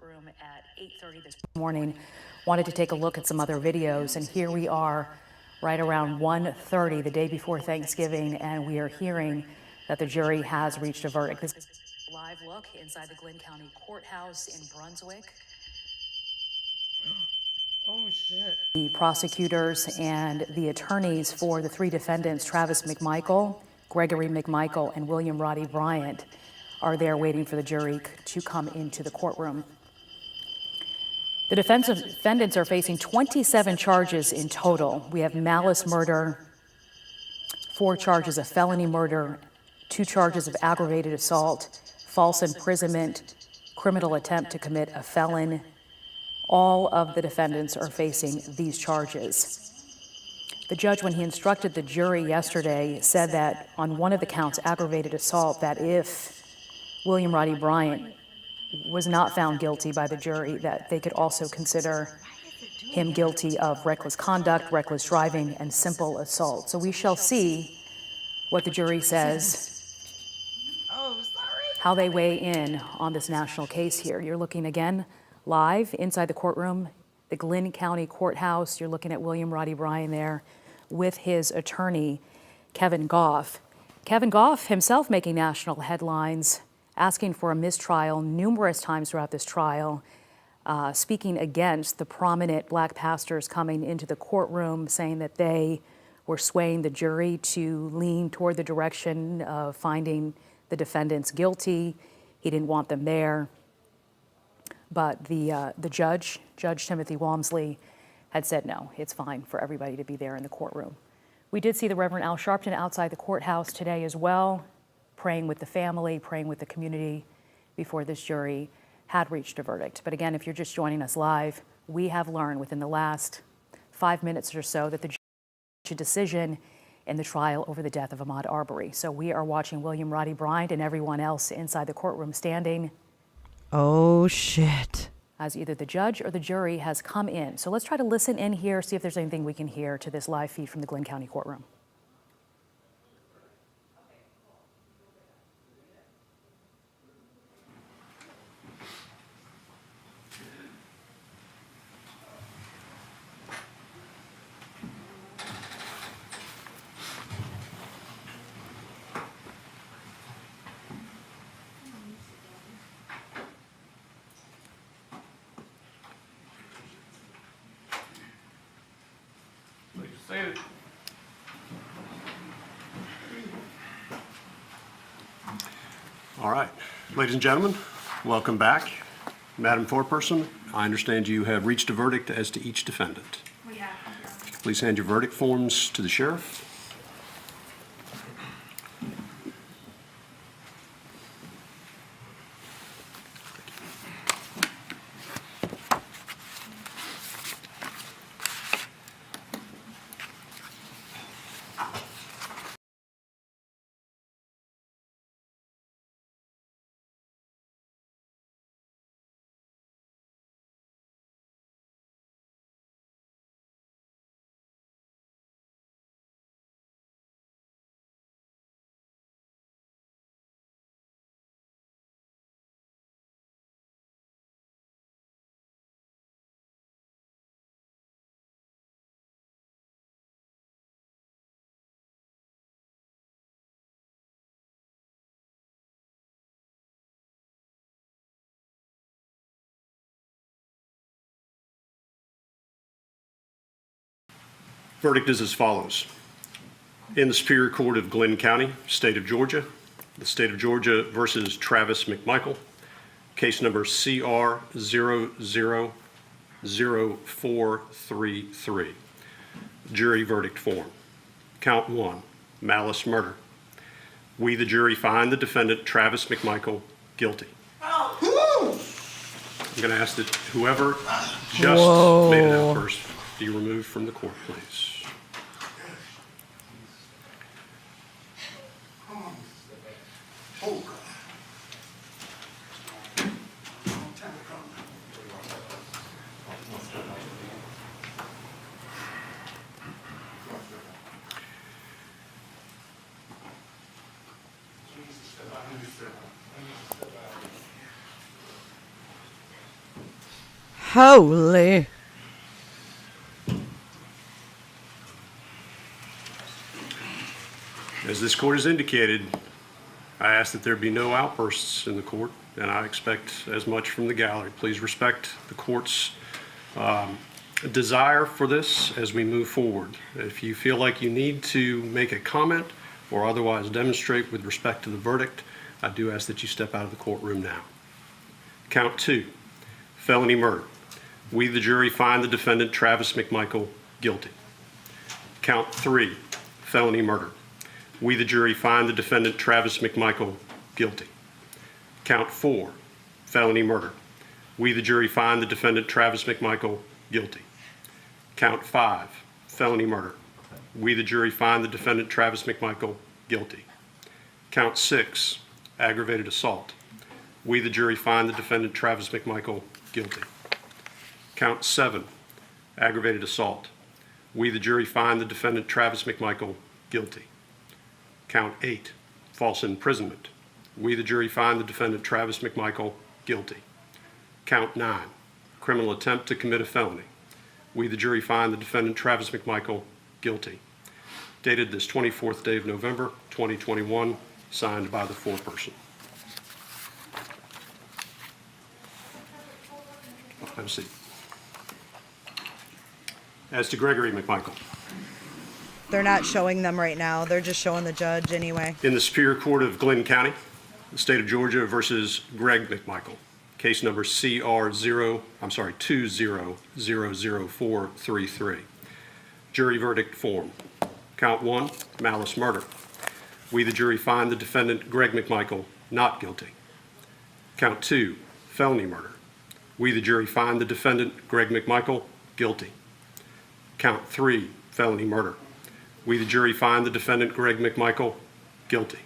courtroom at 8:30 this morning. Wanted to take a look at some other videos, and here we are right around 1:30 the day before Thanksgiving, and we are hearing that the jury has reached a verdict. This is a live look inside the Glynn County Courthouse in Brunswick. Oh, shit. The prosecutors and the attorneys for the three defendants, Travis McMichael, Gregory McMichael, and William Roddy Bryant, are there waiting for the jury to come into the courtroom. The defendants are facing 27 charges in total. We have malice murder, 4 charges of felony murder, 2 charges of aggravated assault, false imprisonment, criminal attempt to commit a felon. All of the defendants are facing these charges. The judge, when he instructed the jury yesterday, said that on one of the counts, aggravated assault, that if William Roddy Bryant was not found guilty by the jury, that they could also consider him guilty of reckless conduct, reckless driving, and simple assault. So we shall see what the jury says, how they weigh in on this national case here. You're looking again live inside the courtroom, the Glynn County Courthouse. You're looking at William Roddy Bryant there with his attorney, Kevin Goff. Kevin Goff himself making national headlines, asking for a mistrial numerous times throughout this trial, speaking against the prominent black pastors coming into the courtroom, saying that they were swaying the jury to lean toward the direction of finding the defendants guilty. He didn't want them there. But the judge, Judge Timothy Walmsley, had said no, it's fine for everybody to be there in the courtroom. We did see the Reverend Al Sharpton outside the courthouse today as well, praying with the family, praying with the community before this jury had reached a verdict. But again, if you're just joining us live, we have learned within the last 5 minutes or so that the judge made a decision in the trial over the death of Amhaud Arbery. So we are watching William Roddy Bryant and everyone else inside the courtroom standing. Oh, shit. As either the judge or the jury has come in. So let's try to listen in here, see if there's anything we can hear to this live feed from the Glynn County courtroom. All right, ladies and gentlemen, welcome back. Madam Foreperson, I understand you have reached a verdict as to each defendant. We have. Please hand your verdict forms to the sheriff. Verdict is as follows. In the Superior Court of Glynn County, State of Georgia, the State of Georgia versus Travis McMichael, case number CR 000433. Jury verdict form. Count 1, malice murder. We, the jury, find the defendant, Travis McMichael, guilty. I'm going to ask that whoever just made it out first be removed from the court, please. Holy. As this court has indicated, I ask that there be no outbursts in the court, and I expect as much from the gallery. Please respect the court's desire for this as we move forward. If you feel like you need to make a comment or otherwise demonstrate with respect to the verdict, I do ask that you step out of the courtroom now. Count 2, felony murder. We, the jury, find the defendant Travis McMichael guilty. Count 3, felony murder. We, the jury, find the defendant Travis McMichael guilty. Count 4, felony murder. We, the jury, find the defendant Travis McMichael guilty. Count 5, felony murder. We, the jury, find the defendant Travis McMichael guilty. Count 6, aggravated assault. We, the jury, find the defendant Travis McMichael guilty. Count 7, aggravated assault. We, the jury, find the defendant Travis McMichael guilty. Count 8, false imprisonment. We, the jury, find the defendant Travis McMichael guilty. Count 9, criminal attempt to commit a felony. We, the jury, find the defendant Travis McMichael guilty. Dated this 24th day of November, 2021, signed by the foreperson. Have a seat. As to Gregory McMichael, They're not showing them right now. They're just showing the judge anyway. in the Superior Court of Glynn County, the state of Georgia versus Greg McMichael, case number CR20000433. Jury verdict form. Count 1, malice murder. We, the jury, find the defendant Greg McMichael not guilty. Count 2, felony murder. We, the jury, find the defendant Greg McMichael guilty. Count 3, felony murder. We, the jury, find the defendant Greg McMichael guilty.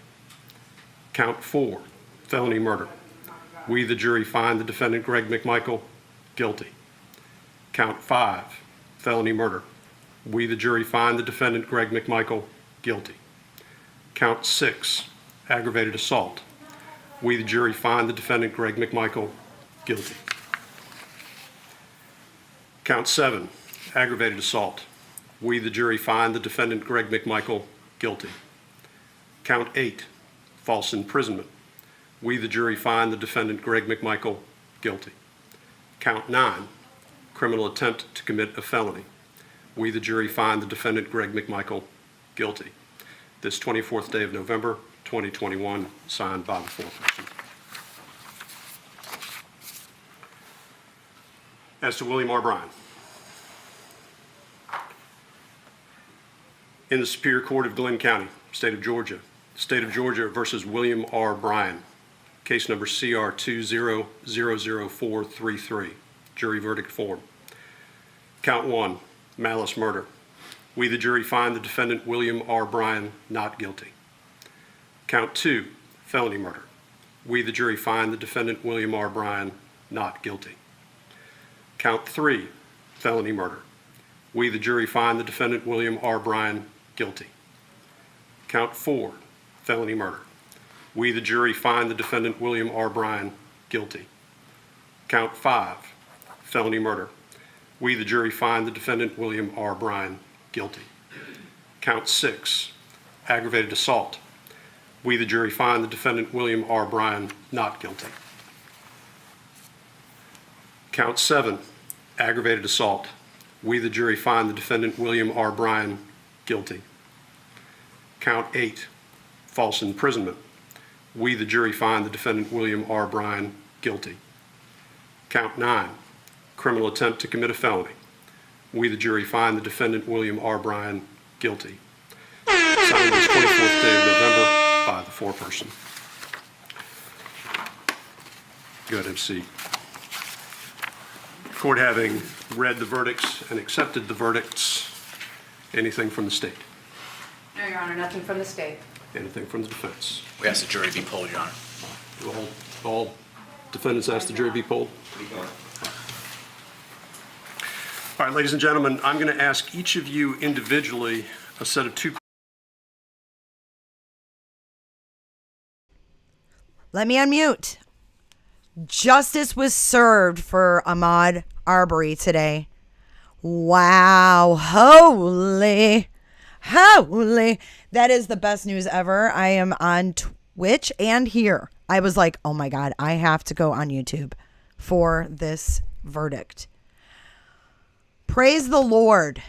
Count 4, felony murder. We, the jury, find the defendant Greg McMichael guilty. Count 5, felony murder. We, the jury, find the defendant Greg McMichael guilty. Count 6, aggravated assault. We, the jury, find the defendant Greg McMichael guilty. Count 7, aggravated assault. We, the jury, find the defendant Greg McMichael guilty. Count 8, false imprisonment. We, the jury, find the defendant Greg McMichael guilty. Count 9, criminal attempt to commit a felony. We, the jury, find the defendant Greg McMichael guilty. This 24th day of November, 2021, signed by the foreperson. As to William R. Bryan, in the Superior Court of Glynn County, state of Georgia versus William R. Bryan, case number CR20000433. Jury verdict form. Count 1, malice murder. We, the jury, find the defendant William R. Bryan not guilty. Count 2, felony murder. We, the jury, find the defendant William R. Bryan not guilty. Count 3, felony murder. We, the jury, find the defendant William R. Bryan guilty. Count 4, felony murder. We, the jury, find the defendant William R. Bryan guilty. Count 5, felony murder. We, the jury, find the defendant William R. Bryan guilty. Count 6, aggravated assault. We, the jury, find the defendant William R. Bryan not guilty. Count 7, aggravated assault. We, the jury, find the defendant William R. Bryan guilty. Count 8, false imprisonment. We, the jury, find the defendant William R. Bryan guilty. Count 9, criminal attempt to commit a felony. We, the jury, find the defendant William R. Bryan guilty. Signed this 24th day of November by the foreperson. Go ahead, MC. Court having read the verdicts and accepted the verdicts, anything from the state? No, Your Honor, nothing from the state. Anything from the defense? We ask the jury be polled, Your Honor. Do all defendants ask the jury be polled? All right, ladies and gentlemen, I'm going to ask each of you individually a set of 2. Let me unmute. Justice was served for Amhaud Arbery today. Wow. Holy. That is the best news ever. I am on Twitch and here. I was like, oh my God, I have to go on YouTube for this verdict. Praise the Lord.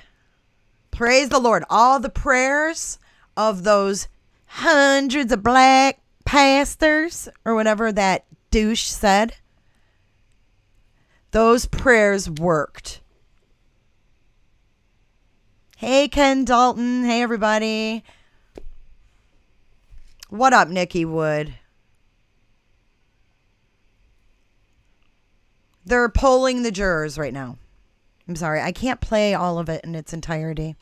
Praise the Lord. All the prayers of those hundreds of black pastors or whatever that douche said, those prayers worked. Hey, Ken Dalton. Hey, everybody. What up, Nikki Wood? They're polling the jurors right now. I'm sorry. I can't play all of it in its entirety.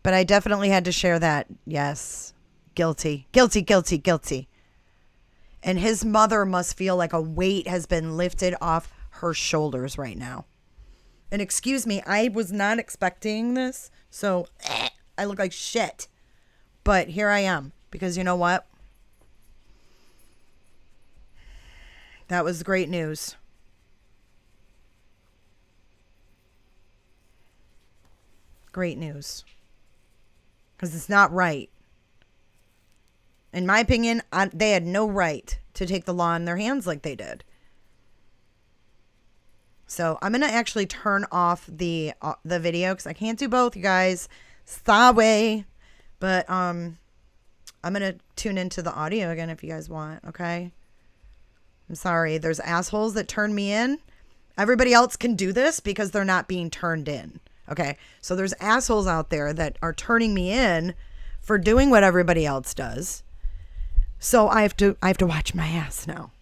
But I definitely had to share that. Yes. Guilty. And his mother must feel like a weight has been lifted off her shoulders right now. And excuse me, I was not expecting this. So I look like shit. But here I am. Because you know what? That was great news. Great news. Because it's not right. In my opinion, they had no right to take the law in their hands like they did. So I'm going to actually turn off the video because I can't do both, you guys. Sorry. But I'm going to tune into the audio again if you guys want, okay? I'm sorry. There's assholes that turn me in. Everybody else can do this because they're not being turned in, okay? So there's assholes out there that are turning me in for doing what everybody else does. So I have to watch my ass now.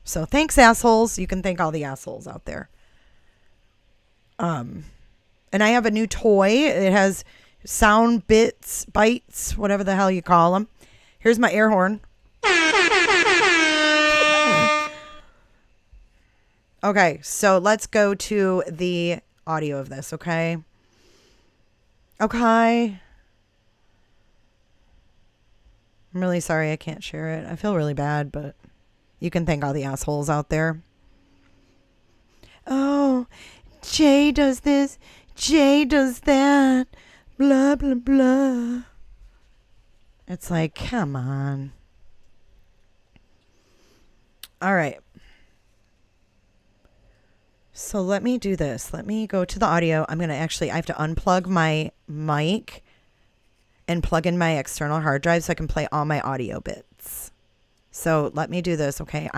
So thanks, assholes. You can thank all the assholes out there. And I have a new toy. It has sound bites, whatever the hell you call them. Here's my air horn. Okay, so let's go to the audio of this, okay? Okay. I'm really sorry I can't share it. I feel really bad, but you can thank all the assholes out there. Oh, Jay does this. Jay does that. Blah, blah, blah. It's like, come on. All right. So let me do this. Let me go to the audio. I have to unplug my mic and plug in my external hard drive so I can play all my audio bits. So let me do this, okay?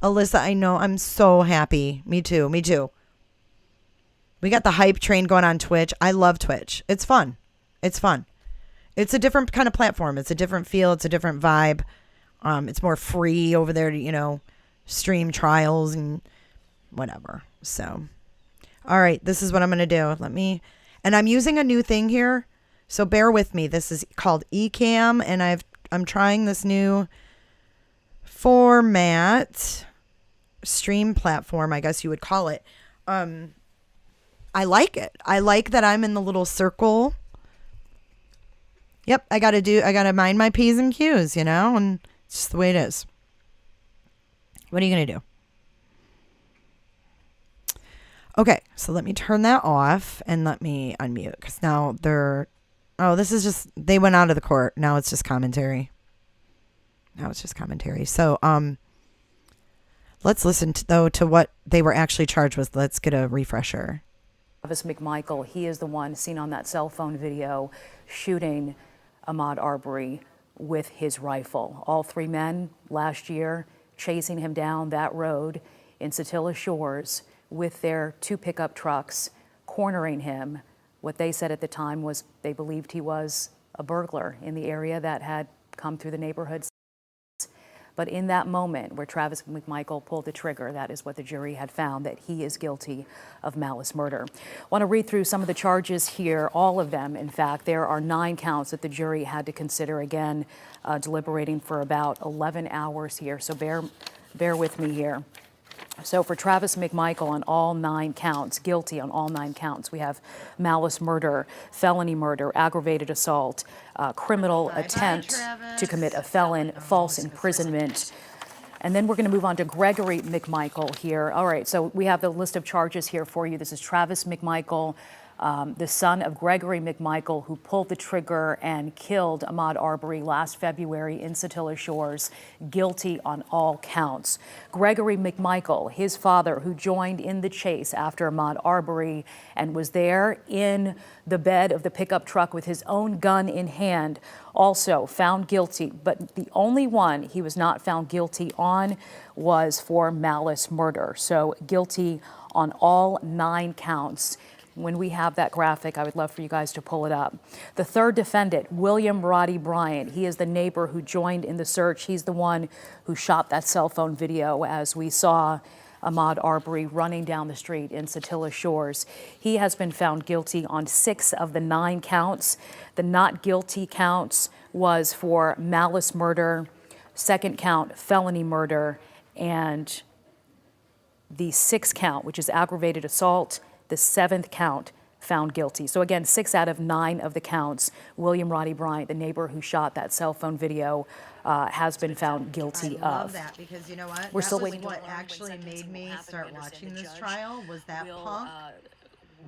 Alyssa, I know, I'm so happy. Me too. We got the hype train going on Twitch. I love Twitch. It's fun. It's a different kind of platform. It's a different feel. It's a different vibe. It's more free over there to, stream trials and whatever. So, all right, this is what I'm going to do. And I'm using a new thing here. So bear with me. This is called Ecamm, and I'm trying this new format, stream platform, I guess you would call it. I like it. I like that I'm in the little circle. Yep, I got to mind my P's and Q's, and it's just the way it is. What are you going to do? Okay, so let me turn that off and let me unmute because now they went out of the court. Now it's just commentary. So, let's listen to what they were actually charged with. Let's get a refresher. Travis McMichael, he is the one seen on that cell phone video shooting Amhaud Arbery with his rifle. All three men last year chasing him down that road in Satilla Shores with their two pickup trucks, cornering him. What they said at the time was they believed he was a burglar in the area that had come through the neighborhood. But in that moment where Travis McMichael pulled the trigger, that is what the jury had found, that he is guilty of malice murder. I want to read through some of the charges here, all of them, in fact. There are 9 counts that the jury had to consider, again, deliberating for about 11 hours here, so bear with me here. So for Travis McMichael on all 9 counts, guilty on all 9 counts, we have malice murder, felony murder, aggravated assault, criminal attempt to commit a felon, false imprisonment. And then we're going to move on to Gregory McMichael here. All right, so we have the list of charges here for you. This is Travis McMichael, the son of Gregory McMichael, who pulled the trigger and killed Ahmaud Arbery last February in Satilla Shores, guilty on all counts. Gregory McMichael, his father, who joined in the chase after Ahmaud Arbery and was there in the bed of the pickup truck with his own gun in hand, also found guilty. But the only one he was not found guilty on was for malice murder. So guilty on all 9 counts. When we have that graphic, I would love for you guys to pull it up. The third defendant, William Roddy Bryant, he is the neighbor who joined in the search. He's the one who shot that cell phone video as we saw Ahmaud Arbery running down the street in Satilla Shores. He has been found guilty on 6 of the 9 counts. The not guilty counts was for malice murder, second count, felony murder, and the 6th count, which is aggravated assault, the 7th count, found guilty. So again, 6 out of 9 of the counts, William Roddy Bryant, the neighbor who shot that cell phone video, has been found guilty I love of. that because you know what? We're That still was waiting to what learn when actually sentencing made will me happen start here, watching and the this judge trial was that will, punk will hand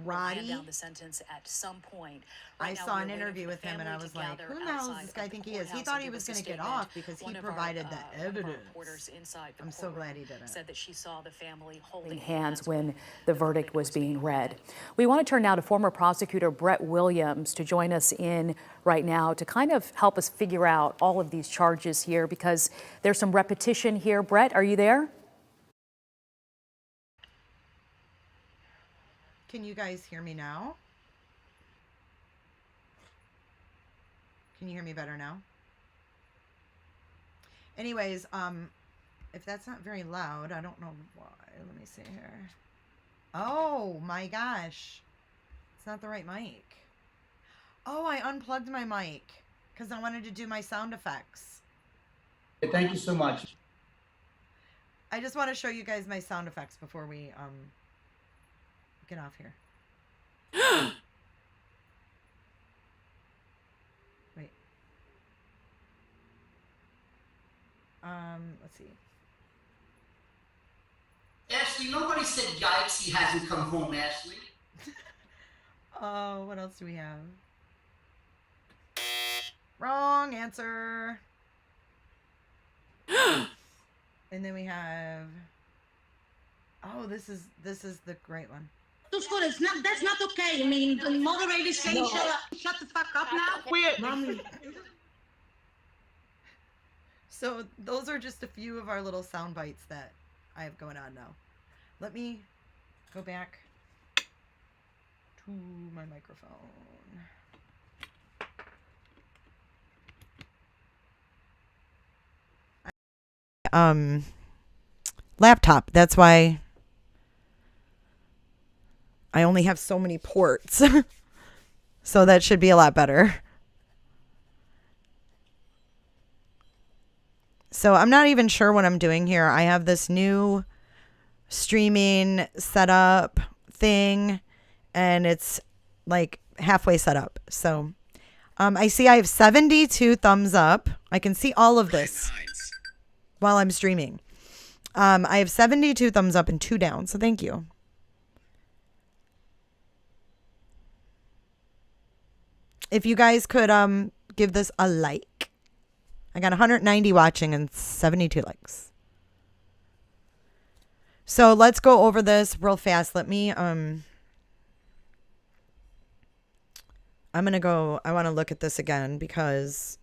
Roddy. down the sentence at some point. I Right now, saw we are an waiting interview for the with him and I family was to like, gather who the hell does outside this guy of the think he is? He courthouse thought and he give was us a going to get statement. off because he One of provided our, the one of our evidence. reporters inside the I'm so courtroom glad he did it. said that she saw the family holding hands when the verdict was being read. We want to turn now to former prosecutor Brett Williams to join us in right now to kind of help us figure out all of these charges here because there's some repetition here. Brett, are you there? Can you guys hear me now? Can you hear me better now? Anyways, if that's not very loud, I don't know why. Let me see here. Oh my gosh. It's not the right mic. Oh, I unplugged my mic because I wanted to do my sound effects. Thank you so much. I just want to show you guys my sound effects before we get off here. Wait. Let's see. Ashley, nobody said yikes, he hasn't come home, Ashley. Oh, what else do we have? Wrong answer. And then we have. Oh, this is the great one. It's not, that's not okay. I mean, the moderator is saying, shut the fuck up now. Mommy. So those are just a few of our little sound bites that I have going on now. Let me go back to my microphone. Laptop. That's why I only have so many ports. So that should be a lot better. So I'm not even sure what I'm doing here. I have this new streaming setup thing and it's like halfway set up. So I see I have 72 thumbs up. I can see all of this while I'm streaming. I have 72 thumbs up and 2 down. So thank you. If you guys could give this a like. I got 190 watching and 72 likes. So let's go over this real fast. Let me I'm going to go, I want to look at this again because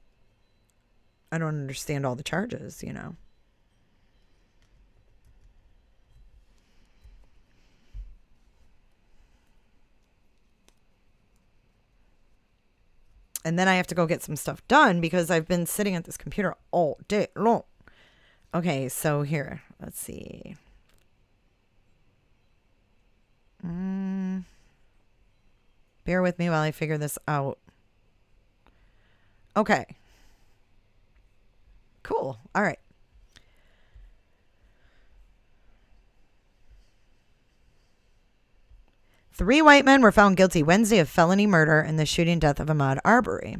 I don't understand all the charges, you know. And then I have to go get some stuff done because I've been sitting at this computer all day long. Okay, so here, let's see. Bear with me while I figure this out. Okay. Cool. All right. 3 white men were found guilty Wednesday of felony murder in the shooting death of Ahmaud Arbery.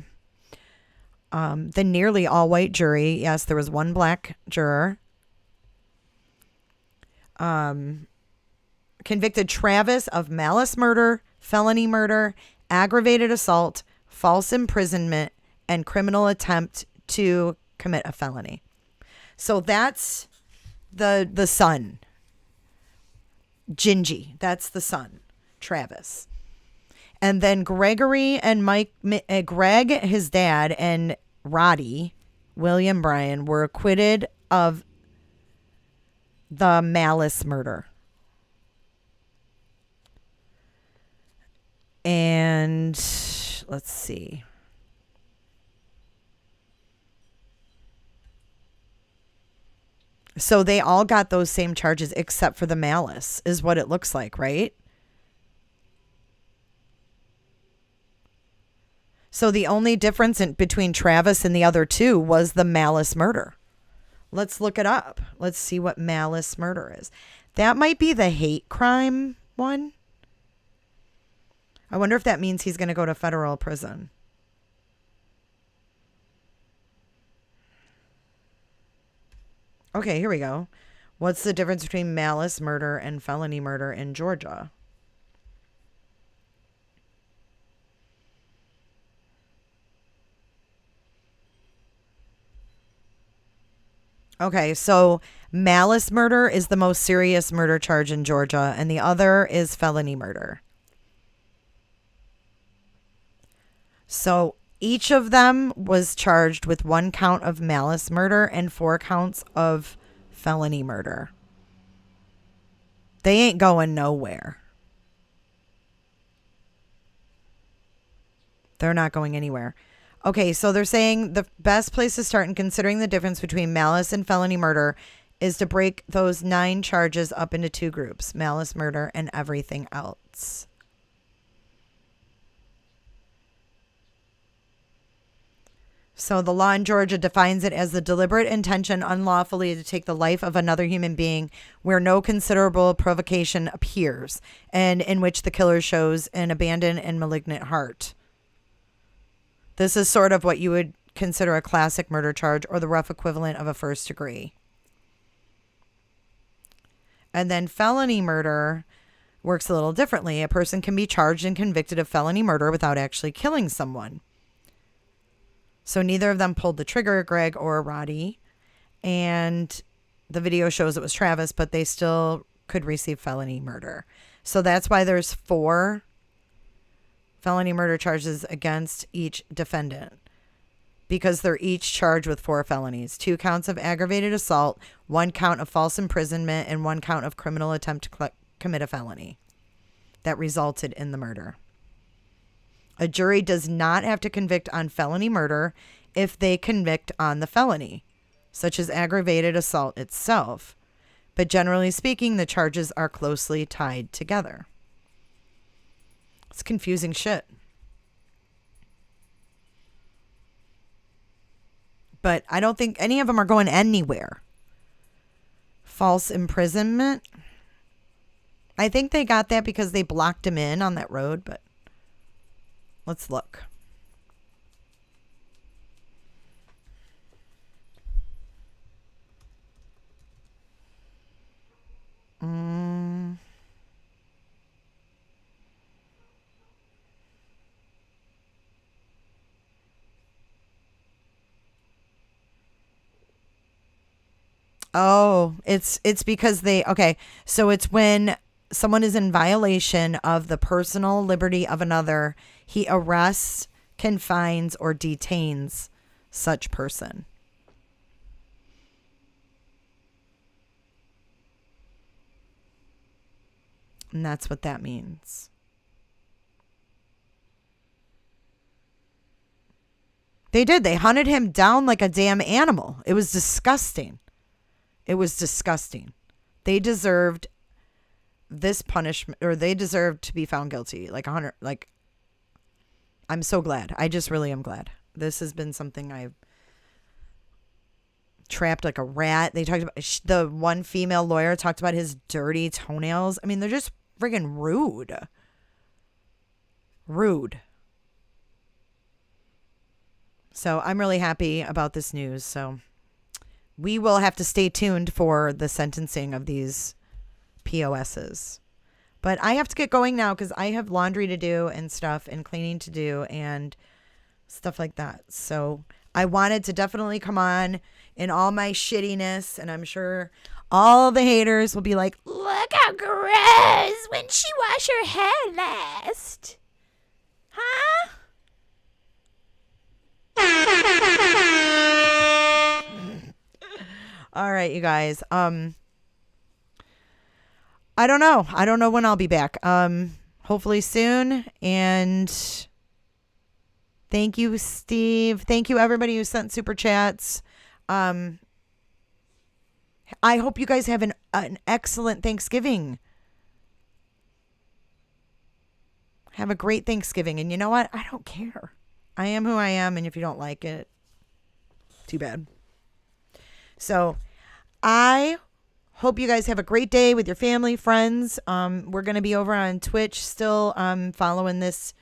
The nearly all-white jury, yes, there was 1 black juror, convicted Travis of malice murder, felony murder, aggravated assault, false imprisonment, and criminal attempt to commit a felony. So that's the son. Gingy, that's the son, Travis. And then Gregory and Greg, his dad, and Roddy, William Bryan, were acquitted of the malice murder. And let's see. So they all got those same charges except for the malice, is what it looks like, right? So the only difference between Travis and the other 2 was the malice murder. Let's look it up. Let's see what malice murder is. That might be the hate crime one. I wonder if that means he's going to go to federal prison. Okay, here we go. What's the difference between malice murder and felony murder in Georgia? Okay, so malice murder is the most serious murder charge in Georgia, and the other is felony murder. So each of them was charged with 1 count of malice murder and 4 counts of felony murder. They ain't going nowhere. They're not going anywhere. Okay, so they're saying the best place to start in considering the difference between malice and felony murder is to break those 9 charges up into 2 groups, malice, murder, and everything else. So the law in Georgia defines it as the deliberate intention unlawfully to take the life of another human being where no considerable provocation appears and in which the killer shows an abandoned and malignant heart. This is sort of what you would consider a classic murder charge or the rough equivalent of a first degree. And then felony murder works a little differently. A person can be charged and convicted of felony murder without actually killing someone. So neither of them pulled the trigger, Greg or Roddy. And the video shows it was Travis, but they still could receive felony murder. So that's why there's 4 felony murder charges against each defendant, because they're each charged with 4 felonies, 2 counts of aggravated assault, 1 count of false imprisonment, and 1 count of criminal attempt to commit a felony that resulted in the murder. A jury does not have to convict on felony murder if they convict on the felony, such as aggravated assault itself. But generally speaking, the charges are closely tied together. It's confusing shit. But I don't think any of them are going anywhere. False imprisonment. I think they got that because they blocked him in on that road, but let's look. Oh, it's because okay, so it's when someone is in violation of the personal liberty of another, he arrests, confines, or detains such person. And that's what that means. They did. They hunted him down like a damn animal. It was disgusting. It was disgusting. They deserved this punishment, or they deserved to be found guilty. I'm so glad. I just really am glad. This has been something I've trapped like a rat. They talked about, the one female lawyer talked about his dirty toenails. I mean, they're just friggin' rude. Rude. So I'm really happy about this news. So we will have to stay tuned for the sentencing of these POSs. But I have to get going now because I have laundry to do and stuff and cleaning to do and stuff like that. So I wanted to definitely come on in all my shittiness, and I'm sure all the haters will be like, look how gross, when she washed her hair last. Huh? All right, you guys. I don't know. I don't know when I'll be back. Hopefully soon. And thank you, Steve. Thank you, everybody who sent super chats. I hope you guys have an excellent Thanksgiving. Have a great Thanksgiving. And you know what? I don't care. I am who I am. And if you don't like it, too bad. So I hope you guys have a great day with your family, friends. We're going to be over on Twitch still following this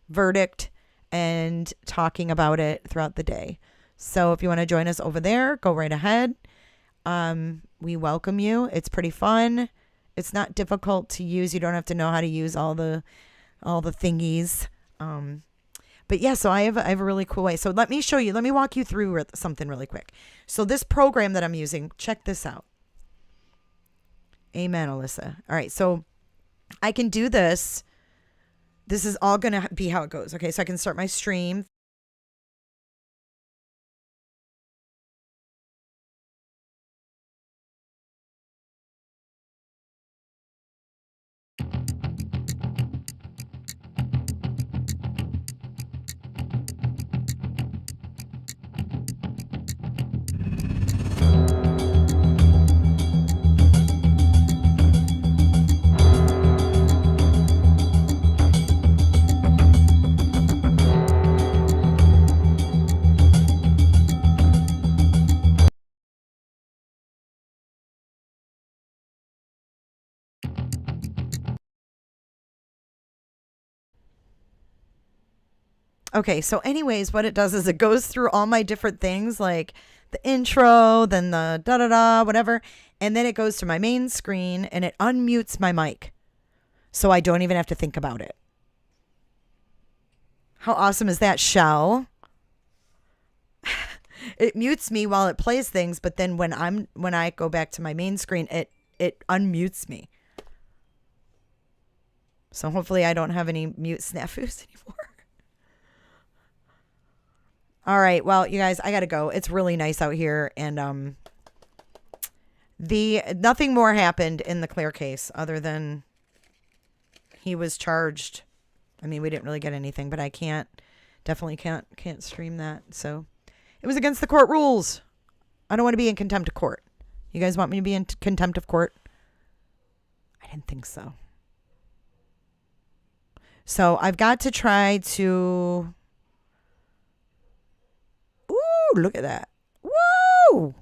verdict and talking about it throughout the day. So if you want to join us over there, go right ahead. We welcome you. It's pretty fun. It's not difficult to use. You don't have to know how to use all the thingies. But yeah, so I have a really cool way. So let me show you. Let me walk you through something really quick. So this program that I'm using, check this out. Amen, Alyssa. All right, so I can do this. This is all going to be how it goes. Okay, so I can start my stream. Okay, so anyways, what it does is it goes through all my different things, like the intro, then the da-da-da, whatever, and then it goes to my main screen and it unmutes my mic. So I don't even have to think about it. How awesome is that, Shell? It mutes me while it plays things, but then when I go back to my main screen, it unmutes me. So hopefully I don't have any mute snafus anymore. All right, well, you guys, I gotta go. It's really nice out here, and nothing more happened in the Claire case other than he was charged. I mean, we didn't really get anything, but I definitely can't stream that. So it was against the court rules. I don't want to be in contempt of court. You guys want me to be in contempt of court? I didn't think so. So I've got to try to. Ooh, look at that. Woo!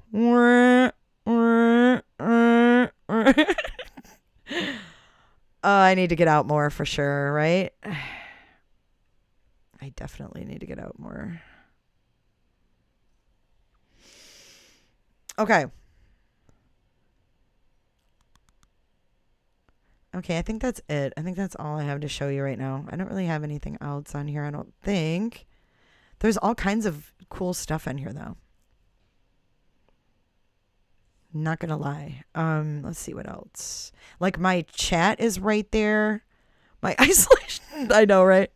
I need to get out more for sure, right? I definitely need to get out more. Okay. Okay, I think that's it. I think that's all I have to show you right now. I don't really have anything else on here, I don't think. There's all kinds of cool stuff in here, though. Not gonna lie. Let's see what else. Like my chat is right there. My isolation. I know, right?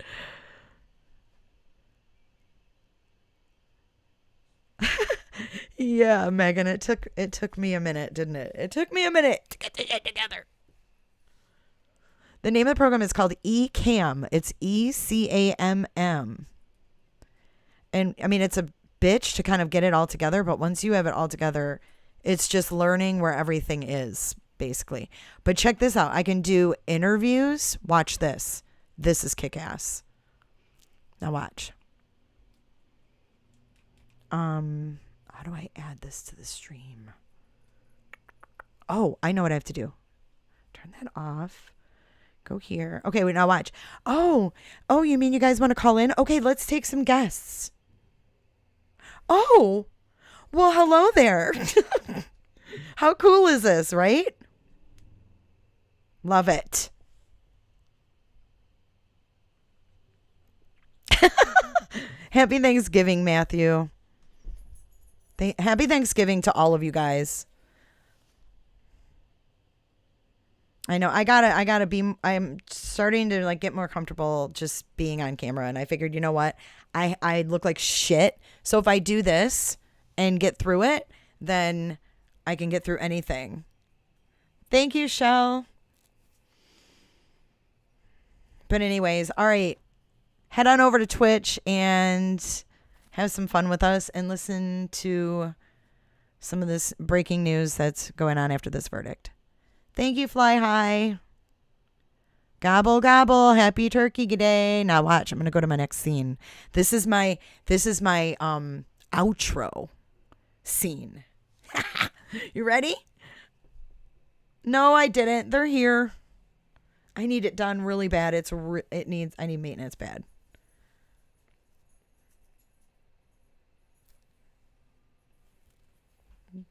Yeah, Megan. It took me a minute, didn't it? It took me a minute to get the shit together. The name of the program is called eCam. It's ECAMM. And I mean, it's a bitch to kind of get it all together, but once you have it all together, it's just learning where everything is, basically. But check this out. I can do interviews. Watch this. This is kick-ass. Now watch. How do I add this to the stream? Oh, I know what I have to do. Turn that off. Go here. Okay, wait, now watch. Oh, you mean you guys want to call in? Okay, let's take some guests. Oh, well, hello there. How cool is this, right? Love it. Happy Thanksgiving, Matthew. Happy Thanksgiving to all of you guys. I know I'm starting to like get more comfortable just being on camera, and I figured, you know what? I look like shit. So if I do this and get through it, then I can get through anything. Thank you, Shell. But anyways, all right. Head on over to Twitch and have some fun with us and listen to some of this breaking news that's going on after this verdict. Thank you, Fly High. Gobble, gobble. Happy Turkey Day. Now watch. I'm going to go to my next scene. This is my outro scene. You ready? No, I didn't. They're here. I need it done really bad. I need maintenance bad.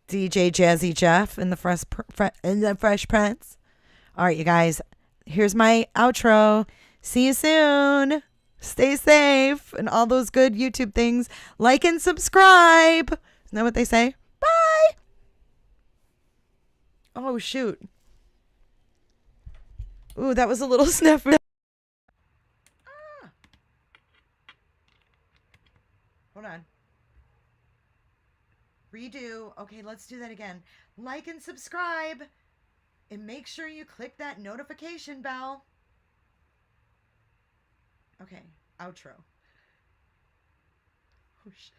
DJ Jazzy Jeff in the Fresh Prince. All right, you guys. Here's my outro. See you soon. Stay safe and all those good YouTube things. Like and subscribe. Isn't that what they say? Bye. Oh, shoot. Ooh, that was a little snafu. Hold on. Redo. Okay, let's do that again. Like and subscribe. And make sure you click that notification bell. Okay, outro. Oh, shit.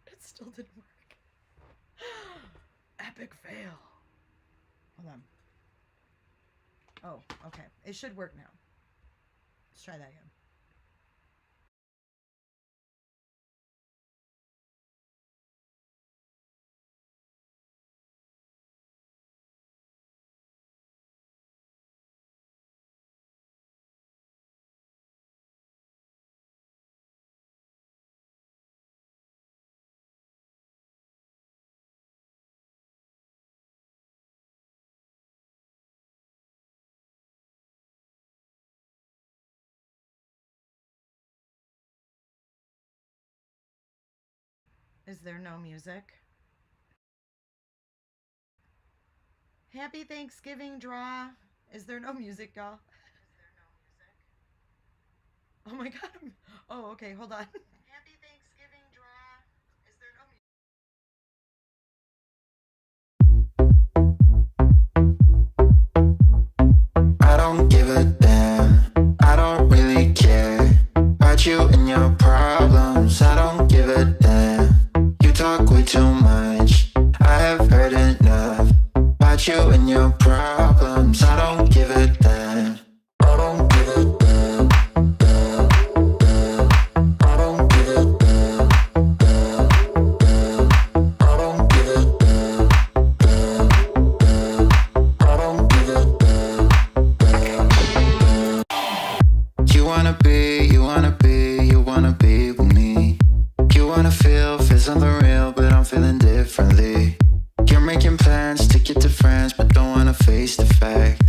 It still didn't work. Epic fail. Hold on. Oh, okay. It should work now. Let's try that again. Is there no music? Happy Thanksgiving, Draw. Is there no music, y'all? Oh my god. Oh, okay, hold on. Happy Thanksgiving, Draw. Is there no music? I don't give a damn. I don't really care about you and your problems. I don't give a damn. You talk way too much. I have heard enough about you and your problems. I don't give a damn. I don't give a damn. Damn, damn. I don't give a damn. Damn, damn. I don't give a damn. Damn, damn. I don't give a damn. Damn. You wanna be with me. You wanna feel something real, but I'm feeling differently. You're making plans to get to friends, but don't wanna face the fact